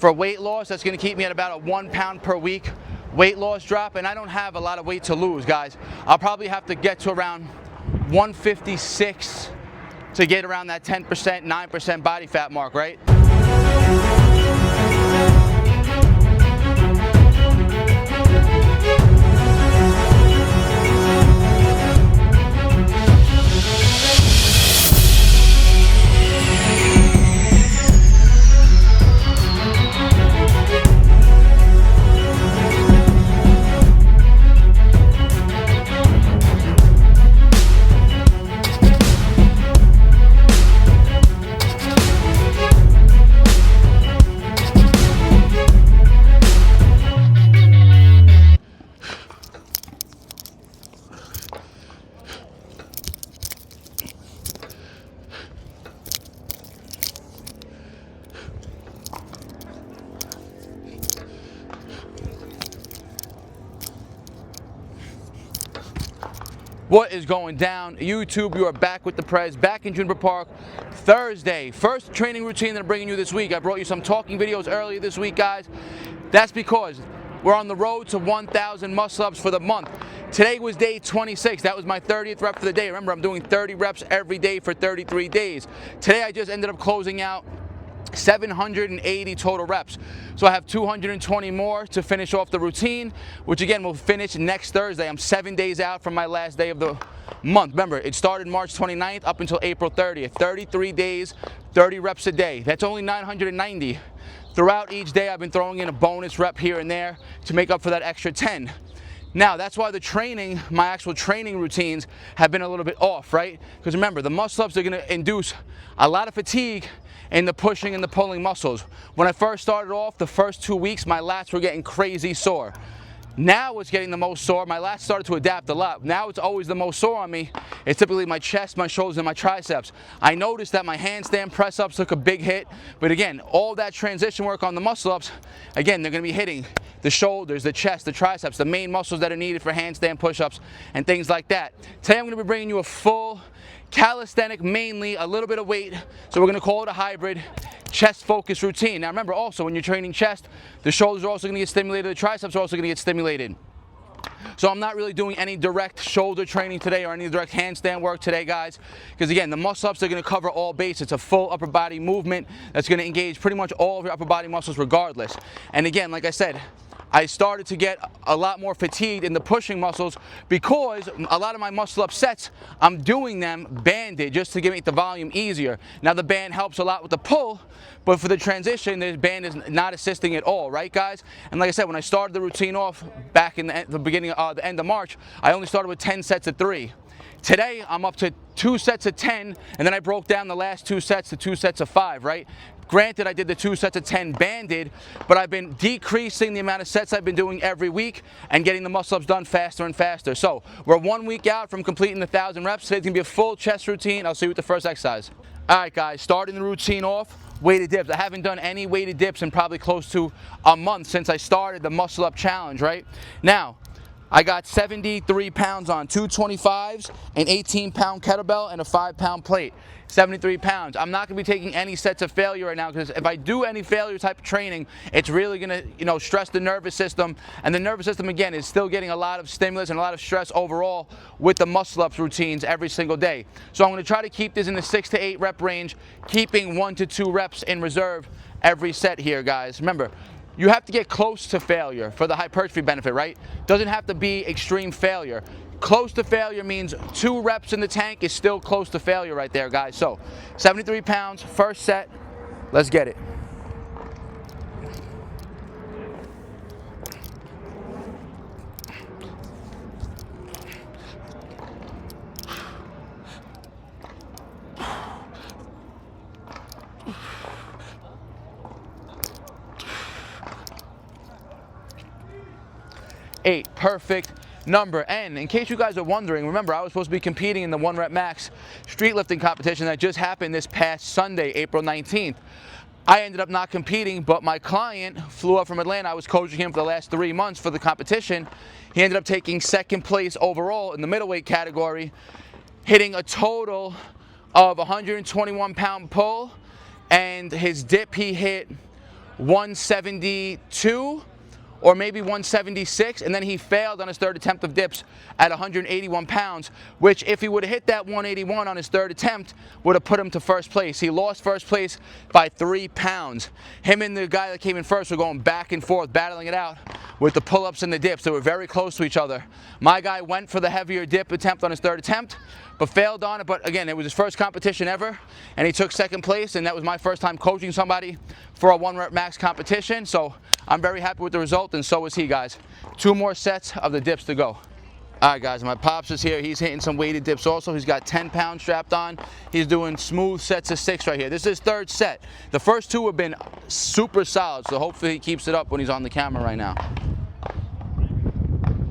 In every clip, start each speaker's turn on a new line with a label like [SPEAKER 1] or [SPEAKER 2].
[SPEAKER 1] For weight loss, that's going to keep me at about a 1 pound per week weight loss drop, and I don't have a lot of weight to lose, guys. I'll probably have to get to around 156 to get around that 10%, 9% body fat mark, right? What is going down? YouTube, you are back with the Prez, back in Juniper Park, Thursday. First training routine that I'm bringing you this week. I brought you some talking videos earlier this week, guys. That's because we're on the road to 1,000 muscle-ups for the month. Today was day 26. That was my 30th rep for the day. Remember, I'm doing 30 reps every day for 33 days. Today, I just ended up closing out 780 total reps. So I have 220 more to finish off the routine, which again will finish next Thursday. I'm 7 days out from my last day of the month. Remember, it started March 29th up until April 30th. 33 days, 30 reps a day. That's only 990. Throughout each day, I've been throwing in a bonus rep here and there to make up for that extra 10. Now, that's why the training, my actual training routines have been a little bit off, right? Because remember, the muscle-ups are going to induce a lot of fatigue in the pushing and the pulling muscles. When I first started off, the first 2 weeks, my lats were getting crazy sore. Now it's getting the most sore. My lats started to adapt a lot. Now it's always the most sore on me. It's typically my chest, my shoulders, and my triceps. I noticed that my handstand press-ups took a big hit, but again, all that transition work on the muscle-ups, again, they're gonna be hitting the shoulders, the chest, the triceps, the main muscles that are needed for handstand push-ups and things like that. Today I'm gonna be bringing you a full calisthenic, mainly a little bit of weight, so we're gonna call it a hybrid chest focus routine. Now remember also, when you're training chest, the shoulders are also gonna get stimulated, the triceps are also gonna get stimulated. So I'm not really doing any direct shoulder training today or any direct handstand work today, guys, because again, the muscle-ups are gonna cover all bases. It's a full upper body movement that's gonna engage pretty much all of your upper body muscles regardless. And again, like I said, I started to get a lot more fatigued in the pushing muscles because a lot of my muscle-up sets, I'm doing them banded just to make the volume easier. Now the band helps a lot with the pull, but for the transition, the band is not assisting at all, right, guys? And like I said, when I started the routine off back in the beginning, the end of March, I only started with 10 sets of 3. Today, I'm up to 2 sets of 10, and then I broke down the last 2 sets to 2 sets of 5, right? Granted, I did the 2 sets of 10 banded, but I've been decreasing the amount of sets I've been doing every week and getting the muscle-ups done faster and faster. So we're 1 week out from completing the 1,000 reps. Today's gonna be a full chest routine. I'll see you with the first exercise. All right, guys, starting the routine off, weighted dips. I haven't done any weighted dips in probably close to a month since I started the muscle-up challenge, right? Now, I got 73 pounds on 225s, an 18-pound kettlebell, and a 5-pound plate. 73 pounds. I'm not going to be taking any sets of failure right now because if I do any failure type of training, it's really going to, stress the nervous system. And the nervous system, again, is still getting a lot of stimulus and a lot of stress overall with the muscle-ups routines every single day. So I'm going to try to keep this in the 6 to 8 rep range, keeping 1 to 2 reps in reserve every set here, guys. Remember, you have to get close to failure for the hypertrophy benefit, right? Doesn't have to be extreme failure. Close to failure means 2 reps in the tank is still close to failure right there, guys. So 73 pounds, first set, let's get it. Eight, perfect number. And in case you guys are wondering, remember I was supposed to be competing in the 1 rep max street lifting competition that just happened this past Sunday, April 19th. I ended up not competing, but my client flew up from Atlanta. I was coaching him for the last 3 months for the competition. He ended up taking 2nd place overall in the middleweight category, hitting a total of 121-pound pull, and his dip he hit 172 or maybe 176, and then he failed on his third attempt of dips at 181 pounds, which if he would have hit that 181 on his third attempt, would have put him to first place. He lost first place by 3 pounds. Him and the guy that came in first were going back and forth, battling it out with the pull-ups and the dips. They were very close to each other. My guy went for the heavier dip attempt on his third attempt, but failed on it. But again, it was his first competition ever, and he took second place, and that was my first time coaching somebody for a 1 rep max competition. So I'm very happy with the result, and so is he, guys. 2 more sets of the dips to go. All right, guys, my pops is here. He's hitting some weighted dips also. He's got 10 pounds strapped on. He's doing smooth sets of 6 right here. This is his third set. The first 2 have been super solid, so hopefully he keeps it up when he's on the camera right now.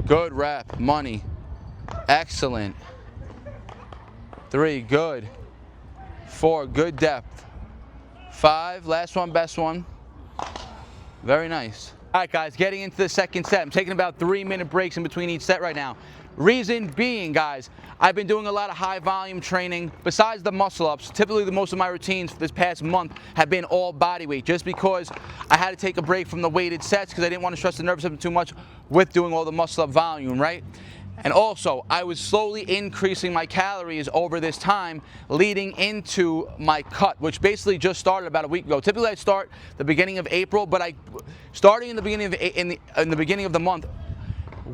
[SPEAKER 1] Good rep, money. Excellent. 3, good. 4, good depth. 5, last one, best one. Very nice. All right, guys, getting into the second set. I'm taking about 3-minute breaks in between each set right now. Reason being, guys, I've been doing a lot of high volume training. Besides the muscle ups, typically most of my routines for this past month have been all body weight, just because I had to take a break from the weighted sets because I didn't want to stress the nervous system too much with doing all the muscle up volume, right? And also, I was slowly increasing my calories over this time leading into my cut, which basically just started about a week ago. Typically, I start the beginning of April, but starting in the beginning of the month,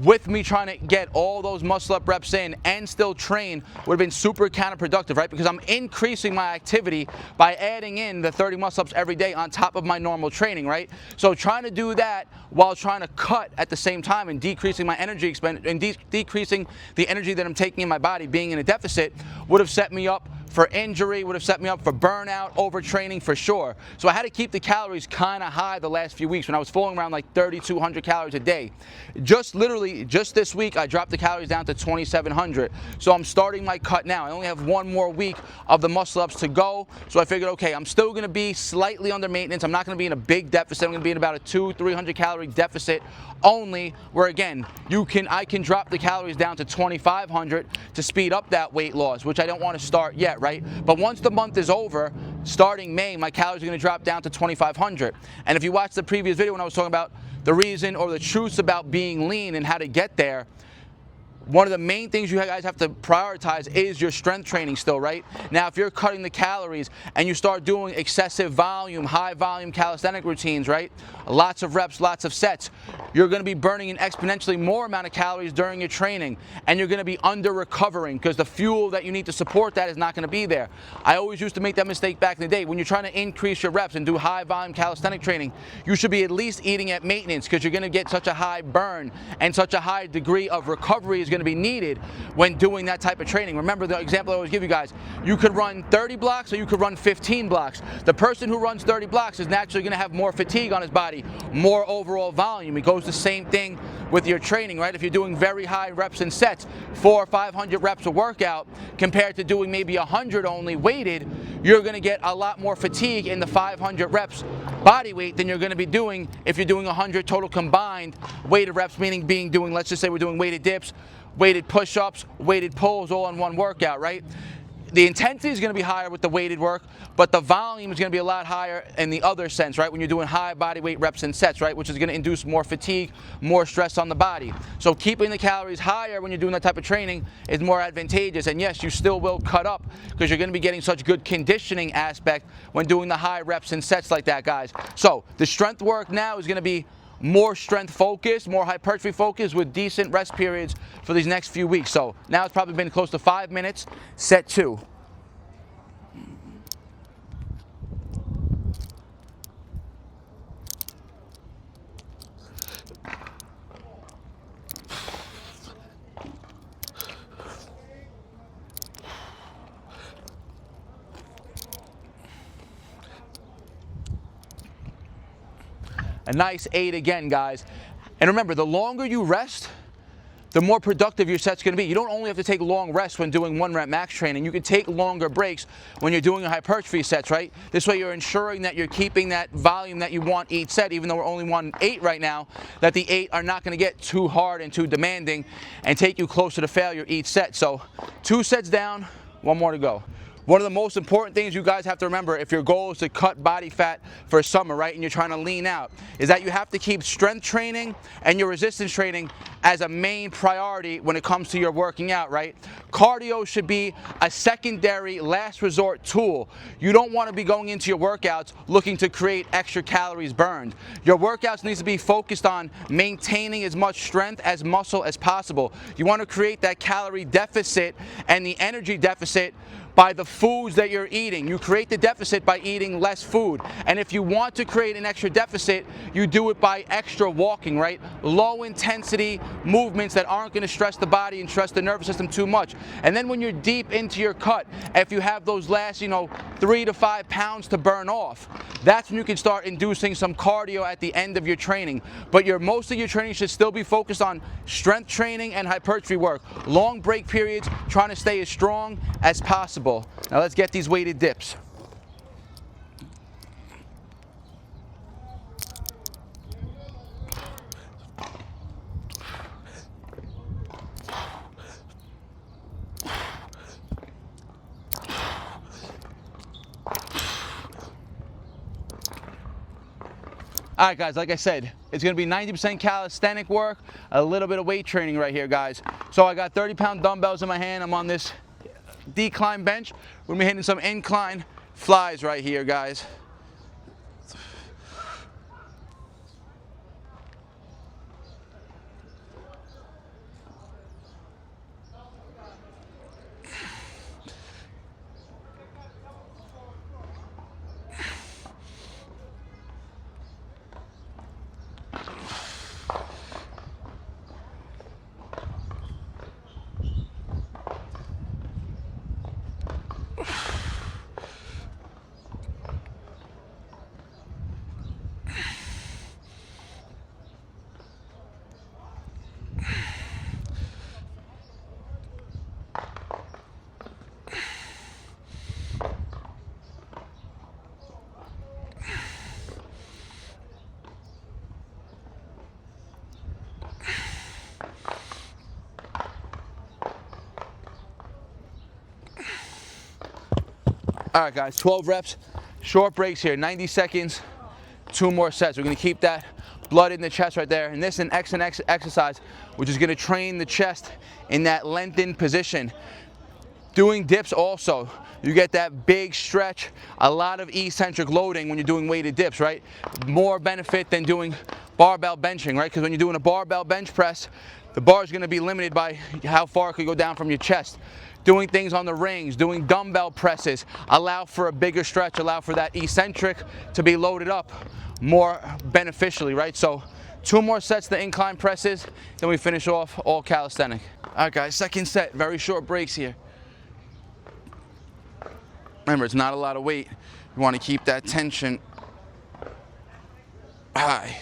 [SPEAKER 1] with me trying to get all those muscle up reps in and still train would have been super counterproductive, right? Because I'm increasing my activity by adding in the 30 muscle ups every day on top of my normal training, right? So trying to do that while trying to cut at the same time and decreasing my energy expenditure and decreasing the energy that I'm taking in my body, being in a deficit, would have set me up for injury, would have set me up for burnout, overtraining for sure. So I had to keep the calories kind of high the last few weeks when I was falling around like 3,200 calories a day. Just this week, I dropped the calories down to 2,700. So I'm starting my cut now. I only have 1 more week of the muscle ups to go. So I figured, okay, I'm still gonna be slightly under maintenance. I'm not gonna be in a big deficit. I'm gonna be in about a 200-300 calorie deficit only, where again, I can drop the calories down to 2,500 to speed up that weight loss, which I don't want to start yet, right? But once the month is over, starting May, my calories are going to drop down to 2,500. And if you watch the previous video when I was talking about the reason or the truths about being lean and how to get there, one of the main things you guys have to prioritize is your strength training still, right? Now, if you're cutting the calories and you start doing excessive volume, high volume calisthenic routines, right? Lots of reps, lots of sets, you're gonna be burning an exponentially more amount of calories during your training, and you're gonna be under recovering because the fuel that you need to support that is not gonna be there. I always used to make that mistake back in the day. When you're trying to increase your reps and do high volume calisthenic training, you should be at least eating at maintenance because you're gonna get such a high burn and such a high degree of recovery is gonna be needed when doing that type of training. Remember the example I always give you guys, you could run 30 blocks or you could run 15 blocks. The person who runs 30 blocks is naturally going to have more fatigue on his body, more overall volume. It goes the same thing with your training, right? If you're doing very high reps and sets, 400 or 500 reps a workout compared to doing maybe 100 only weighted, you're going to get a lot more fatigue in the 500 reps body weight than you're going to be doing if you're doing 100 total combined weighted reps, meaning doing, let's just say we're doing weighted dips, weighted push-ups, weighted pulls all in one workout, right? The intensity is going to be higher with the weighted work, but the volume is going to be a lot higher in the other sense, right? When you're doing high body weight reps and sets, right? Which is going to induce more fatigue, more stress on the body. So keeping the calories higher when you're doing that type of training is more advantageous. And yes, you still will cut up because you're going to be getting such good conditioning aspect when doing the high reps and sets like that, guys. So the strength work now is going to be more strength focused, more hypertrophy focused with decent rest periods for these next few weeks. So now it's probably been close to 5 minutes, set 2. A nice 8 again, guys. And remember, the longer you rest, the more productive your set's going to be. You don't only have to take long rests when doing 1 rep max training. You can take longer breaks when you're doing a hypertrophy sets, right? This way you're ensuring that you're keeping that volume that you want each set, even though we're only on 8 right now, that the 8 are not going to get too hard and too demanding and take you closer to failure each set. So 2 sets down, 1 more to go. One of the most important things you guys have to remember if your goal is to cut body fat for summer, right, and you're trying to lean out, is that you have to keep strength training and your resistance training as a main priority when it comes to your working out, right? Cardio should be a secondary, last resort tool. You don't want to be going into your workouts looking to create extra calories burned. Your workouts need to be focused on maintaining as much strength as muscle as possible. You want to create that calorie deficit and the energy deficit by the foods that you're eating. You create the deficit by eating less food. And if you want to create an extra deficit, you do it by extra walking, right? Low intensity movements that aren't going to stress the body and stress the nervous system too much. And then when you're deep into your cut, if you have those last, 3 to 5 pounds to burn off, that's when you can start inducing some cardio at the end of your training. But most of your training should still be focused on strength training and hypertrophy work. Long break periods, trying to stay as strong as possible. Now let's get these weighted dips. All right, guys, like I said, it's going to be 90% calisthenic work, a little bit of weight training right here, guys. So I got 30-pound dumbbells in my hand. I'm on this decline bench. We're going to be hitting some incline flies right here, guys. All right, guys, 12 reps, short breaks here, 90 seconds, 2 more sets. We're going to keep that blood in the chest right there. And this is an X exercise, which is going to train the chest in that lengthened position. Doing dips also, you get that big stretch, a lot of eccentric loading when you're doing weighted dips, right? More benefit than doing barbell benching, right? Because when you're doing a barbell bench press, the bar is going to be limited by how far it could go down from your chest. Doing things on the rings, doing dumbbell presses, allow for a bigger stretch, allow for that eccentric to be loaded up more beneficially, right? So 2 more sets of the incline presses, then we finish off all calisthenic. All right, guys, second set, very short breaks here. Remember, it's not a lot of weight. You want to keep that tension high.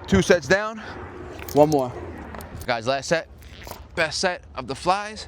[SPEAKER 1] Two sets down, 1 more. Guys, last set, best set of the flies.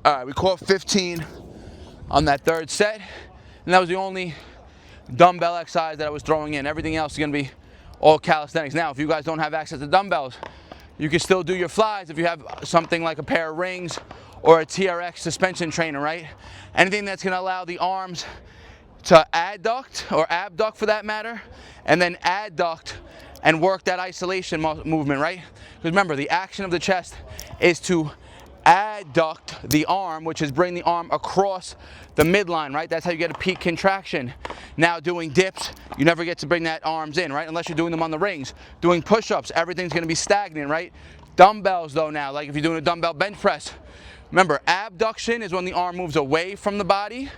[SPEAKER 1] All right, we caught 15 on that third set, and that was the only dumbbell exercise that I was throwing in. Everything else is gonna be all calisthenics. Now, if you guys don't have access to dumbbells, you can still do your flies if you have something like a pair of rings or a TRX suspension trainer, right? Anything that's gonna allow the arms to adduct or abduct for that matter, and then adduct and work that isolation movement, right? Because remember, the action of the chest is to adduct the arm, which is bring the arm across the midline, right? That's how you get a peak contraction. Now doing dips, you never get to bring that arms in, right? Unless you're doing them on the rings. Doing push-ups, everything's gonna be stagnant, right? Dumbbells though now, like if you're doing a dumbbell bench press, remember, abduction is when the arm moves away from the body.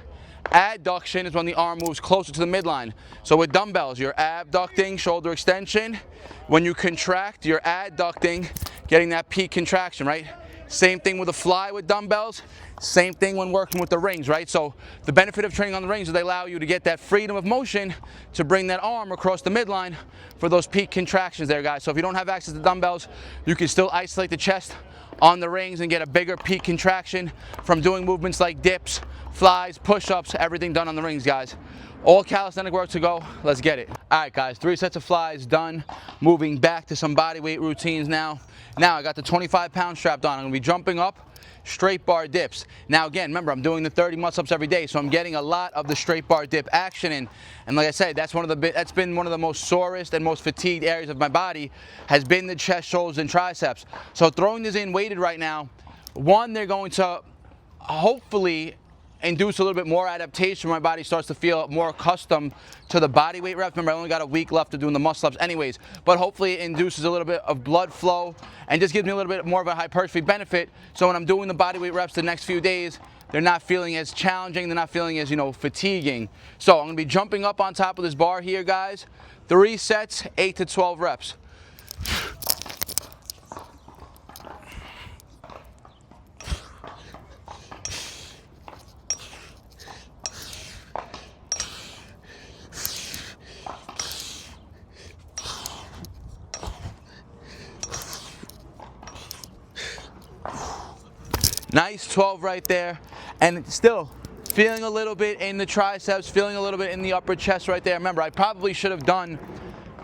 [SPEAKER 1] Adduction is when the arm moves closer to the midline. So with dumbbells, you're abducting, shoulder extension. When you contract, you're adducting, getting that peak contraction, right? Same thing with a fly with dumbbells. Same thing when working with the rings, right? So the benefit of training on the rings is they allow you to get that freedom of motion to bring that arm across the midline for those peak contractions there, guys. So if you don't have access to dumbbells, you can still isolate the chest on the rings and get a bigger peak contraction from doing movements like dips, flies, push-ups, everything done on the rings, guys. All calisthenic work to go. Let's get it. All right, guys, 3 sets of flies done. Moving back to some body weight routines now. Now I got the 25-pound strapped on. I'm gonna be jumping up, straight bar dips. Now again, remember, I'm doing the 30 muscle-ups every day, so I'm getting a lot of the straight bar dip action in. And like I said, that's been one of the most sorest and most fatigued areas of my body, has been the chest, shoulders, and triceps. So throwing this in weighted right now, one, they're going to hopefully induce a little bit more adaptation. My body starts to feel more accustomed to the body weight reps. Remember, I only got a week left of doing the muscle ups anyways, but hopefully it induces a little bit of blood flow and just gives me a little bit more of a hypertrophy benefit. So when I'm doing the body weight reps the next few days, they're not feeling as challenging, they're not feeling as, fatiguing. So I'm gonna be jumping up on top of this bar here, guys. 3 sets, 8 to 12 reps. Nice 12 right there, and still feeling a little bit in the triceps, feeling a little bit in the upper chest right there. Remember, I probably should have done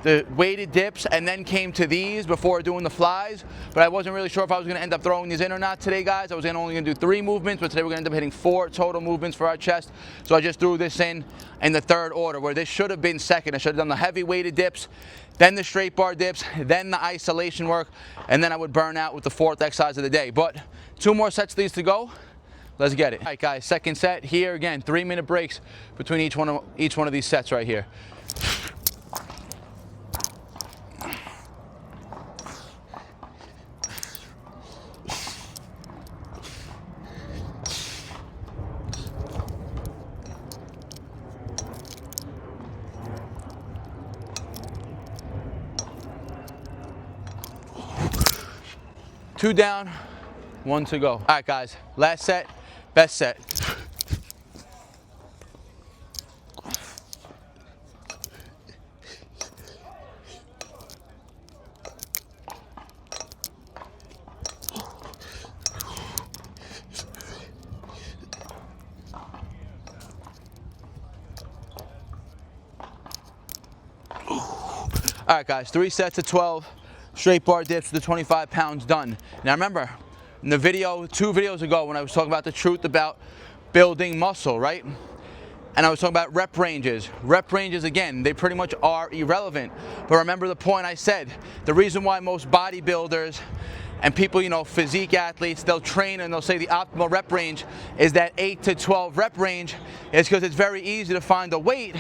[SPEAKER 1] the weighted dips and then came to these before doing the flies, but I wasn't really sure if I was going to end up throwing these in or not today, guys. I was only going to do 3 movements, but today we're going to end up hitting 4 total movements for our chest. So I just threw this in the 3rd order, where this should have been 2nd. I should have done the heavy weighted dips, then the straight bar dips, then the isolation work, and then I would burn out with the 4th exercise of the day. But 2 more sets of these to go. Let's get it. All right, guys, 2nd set here. Again, 3-minute breaks between each one of these sets right here. Two down, 1 to go. All right, guys, last set, best set. All right, guys, 3 sets of 12. Straight bar dips to the 25 pounds done. Now remember, in the video, 2 videos ago, when I was talking about the truth about building muscle, right? And I was talking about rep ranges. Rep ranges, again, they pretty much are irrelevant. But remember the point I said, the reason why most bodybuilders and people, physique athletes, they'll train and they'll say the optimal rep range is that 8 to 12 rep range, is because it's very easy to find a weight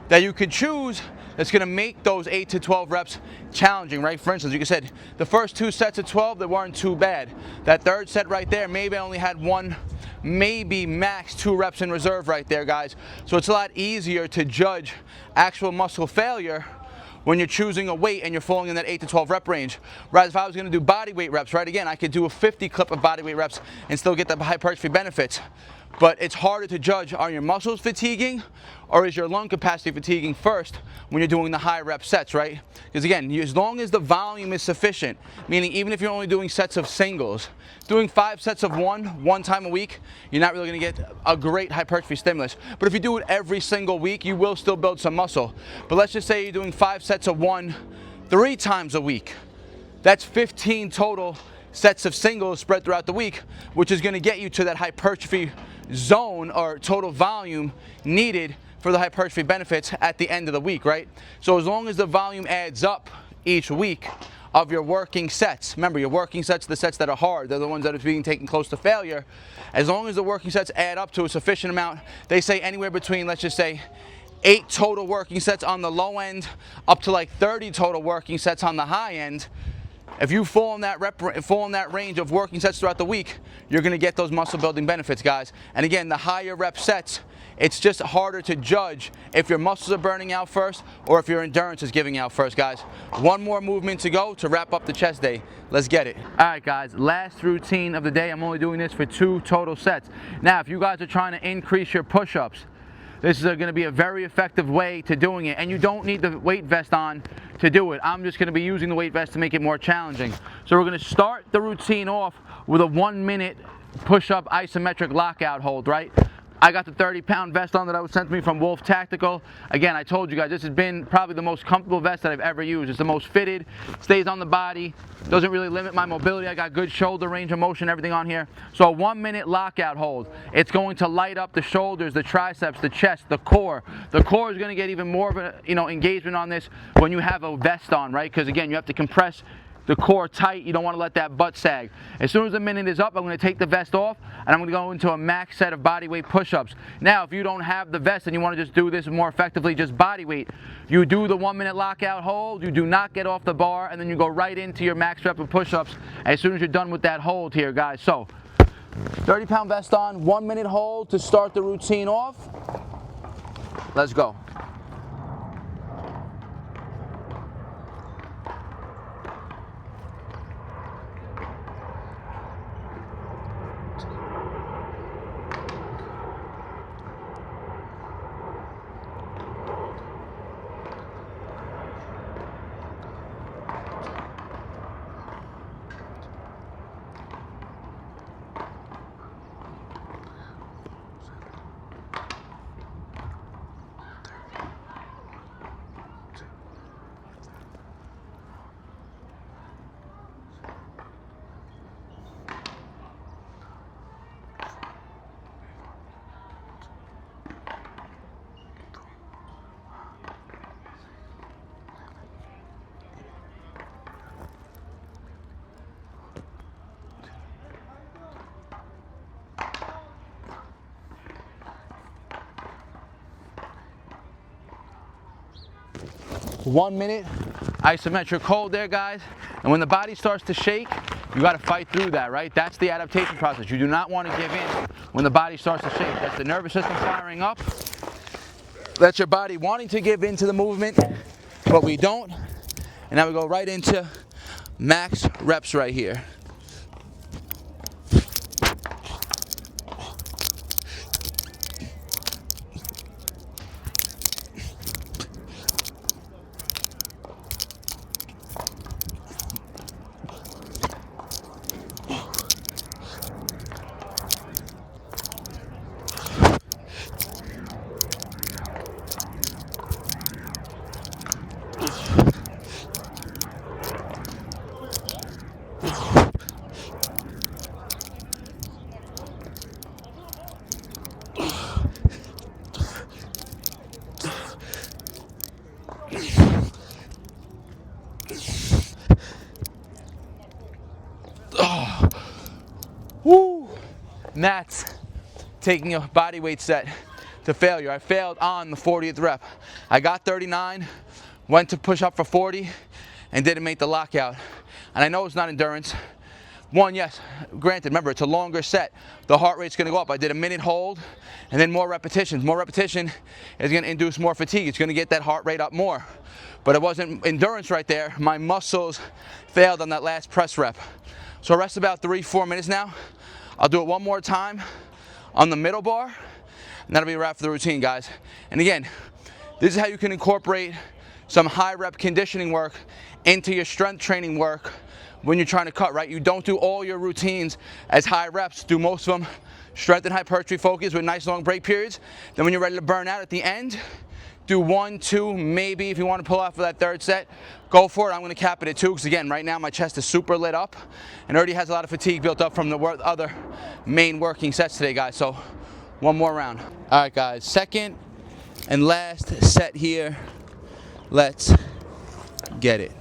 [SPEAKER 1] that you could choose that's going to make those 8 to 12 reps challenging, right? For instance, you said the first 2 sets of 12, they weren't too bad. That 3rd set right there, maybe I only had 1, maybe max 2 reps in reserve right there, guys. So it's a lot easier to judge actual muscle failure when you're choosing a weight and you're falling in that 8 to 12 rep range. Whereas if I was going to do body weight reps, right, again, I could do a 50 clip of body weight reps and still get the hypertrophy benefits. But it's harder to judge, are your muscles fatiguing or is your lung capacity fatiguing first when you're doing the high rep sets, right? Because again, as long as the volume is sufficient, meaning even if you're only doing sets of singles, doing 5 sets of one time a week, you're not really going to get a great hypertrophy stimulus. But if you do it every single week, you will still build some muscle. But let's just say you're doing 5 sets of 3 times a week. That's 15 total sets of singles spread throughout the week, which is going to get you to that hypertrophy zone or total volume needed for the hypertrophy benefits at the end of the week, right? So as long as the volume adds up each week of your working sets, remember your working sets, the sets that are hard, they're the ones that are being taken close to failure. As long as the working sets add up to a sufficient amount, they say anywhere between, let's just say, 8 total working sets on the low end up to like 30 total working sets on the high end. If you fall in that range of working sets throughout the week, you're going to get those muscle building benefits, guys. And again, the higher rep sets, it's just harder to judge if your muscles are burning out first or if your endurance is giving out first, guys. One more movement to go to wrap up the chest day. Let's get it. All right, guys, last routine of the day. I'm only doing this for 2 total sets. Now, if you guys are trying to increase your push-ups, this is going to be a very effective way to doing it, and you don't need the weight vest on to do it. I'm just going to be using the weight vest to make it more challenging. So we're going to start the routine off with a 1-minute push-up isometric lockout hold, right? I got the 30-pound vest on that was sent to me from Wolf Tactical. Again, I told you guys, this has been probably the most comfortable vest that I've ever used. It's the most fitted, stays on the body, doesn't really limit my mobility. I got good shoulder range of motion, everything on here. So a 1-minute lockout hold. It's going to light up the shoulders, the triceps, the chest, the core. The core is going to get even more of a, engagement on this when you have a vest on, right? Because again, you have to compress the core tight. You don't want to let that butt sag. As soon as the minute is up, I'm going to take the vest off and I'm going to go into a max set of body weight push-ups. Now, if you don't have the vest and you want to just do this more effectively, just body weight, you do the 1-minute lockout hold, you do not get off the bar, and then you go right into your max rep of push-ups as soon as you're done with that hold here, guys. So, 30-pound vest on, 1-minute hold to start the routine off. Let's go. One minute isometric hold there, guys. And when the body starts to shake, you got to fight through that, right? That's the adaptation process. You do not want to give in when the body starts to shake. That's the nervous system firing up. That's your body wanting to give in to the movement, but we don't. And now we go right into max reps right here. Woo! And that's taking a body weight set to failure. I failed on the 40th rep. I got 39, went to push up for 40, and didn't make the lockout. And I know it's not endurance. One, yes, granted, remember, it's a longer set. The heart rate's gonna go up. I did a minute hold, and then more repetitions. More repetition is gonna induce more fatigue. It's gonna get that heart rate up more. But it wasn't endurance right there. My muscles failed on that last press rep. So I rest about 3-4 minutes now. I'll do it one more time on the middle bar, and that'll be a wrap for the routine, guys. And again, this is how you can incorporate some high rep conditioning work into your strength training work when you're trying to cut, right? You don't do all your routines as high reps. Do most of them strength and hypertrophy focus with nice long break periods. Then when you're ready to burn out at the end, do 1, 2, maybe if you want to pull out for that third set, go for it. I'm going to cap it at 2 because again, right now my chest is super lit up and already has a lot of fatigue built up from the other main working sets today, guys. So one more round. All right, guys, second and last set here. Let's get it.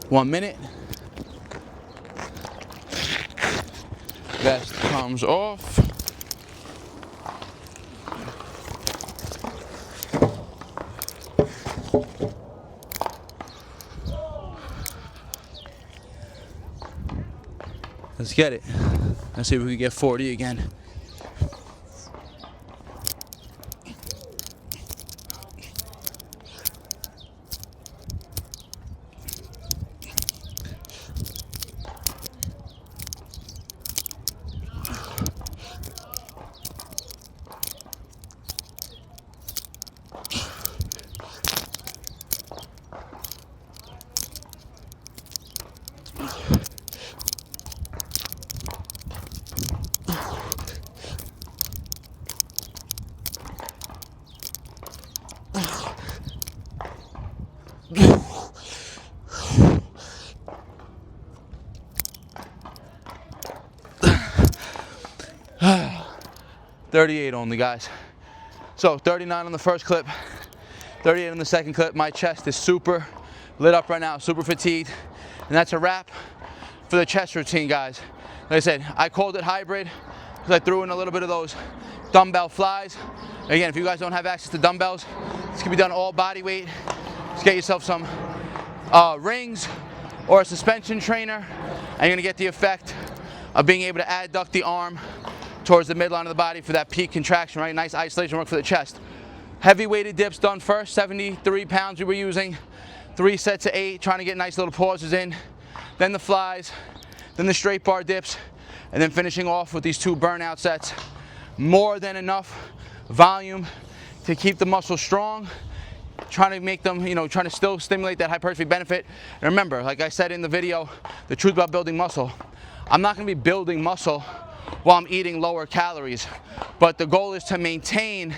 [SPEAKER 1] One minute. Vest comes off. Let's get it. Let's see if we can get 40 again. $38 only, guys. So 39 on the first clip, 38 on the second clip. My chest is super lit up right now, super fatigued. And that's a wrap for the chest routine, guys. Like I said, I called it hybrid because I threw in a little bit of those dumbbell flies. Again, if you guys don't have access to dumbbells, this can be done all body weight. Just get yourself some rings or a suspension trainer, and you're gonna get the effect of being able to adduct the arm towards the midline of the body for that peak contraction, right? Nice isolation work for the chest. Heavy weighted dips done first, 73 pounds we were using, 3 sets of 8, trying to get nice little pauses in. Then the flies, then the straight bar dips, and then finishing off with these 2 burnout sets. More than enough volume to keep the muscle strong, trying to make them, trying to still stimulate that hypertrophy benefit. And remember, like I said in the video, the truth about building muscle, I'm not gonna be building muscle while I'm eating lower calories, but the goal is to maintain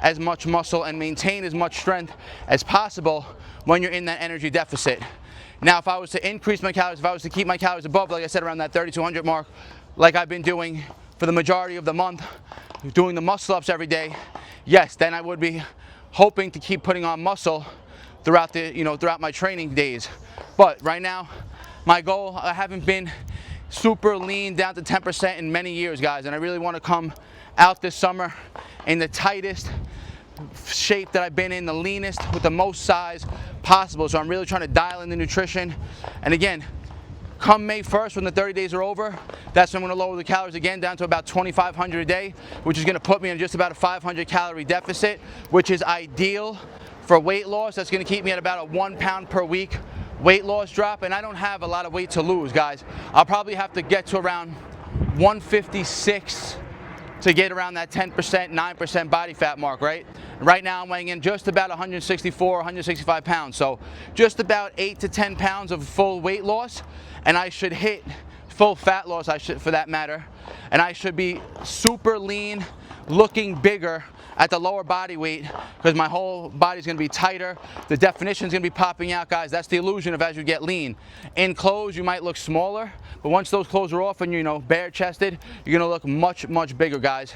[SPEAKER 1] as much muscle and maintain as much strength as possible when you're in that energy deficit. Now, if I was to increase my calories, if I was to keep my calories above, like I said, around that 3,200 mark, like I've been doing for the majority of the month, doing the muscle ups every day, yes, then I would be hoping to keep putting on muscle throughout the, throughout my training days. But right now, my goal, I haven't been super lean down to 10% in many years, guys, and I really want to come out this summer in the tightest shape that I've been in, the leanest with the most size possible. So I'm really trying to dial in the nutrition. And again, come May 1st, when the 30 days are over, that's when I'm going to lower the calories again down to about 2,500 a day, which is going to put me in just about a 500 calorie deficit, which is ideal for weight loss. That's going to keep me at about a 1 pound per week weight loss drop, and I don't have a lot of weight to lose, guys. I'll probably have to get to around 156 to get around that 10%, 9% body fat mark, right? Right now I'm weighing in just about 164, 165 pounds. So just about 8 to 10 pounds of full weight loss, and I should hit full fat loss, for that matter, and I should be super lean, looking bigger at the lower body weight, because my whole body's gonna be tighter. The definition's gonna be popping out, guys. That's the illusion of as you get lean. In clothes, you might look smaller, but once those clothes are off and you're, bare chested, you're gonna look much, much bigger, guys.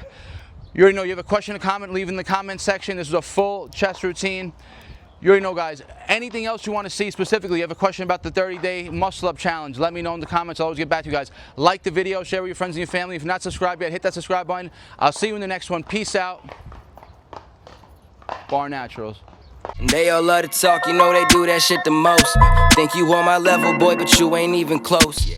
[SPEAKER 1] You already know, you have a question or comment, leave in the comment section. This is a full chest routine. You already know, guys. Anything else you want to see specifically, you have a question about the 30-day muscle-up challenge, let me know in the comments. I'll always get back to you guys. Like the video, share with your friends and your family. If you're not subscribed yet, hit that subscribe button. I'll see you in the next one. Peace out. BARNATURALS.
[SPEAKER 2] They all love to talk, they do that shit the most. Think you on my level, boy, but you ain't even close.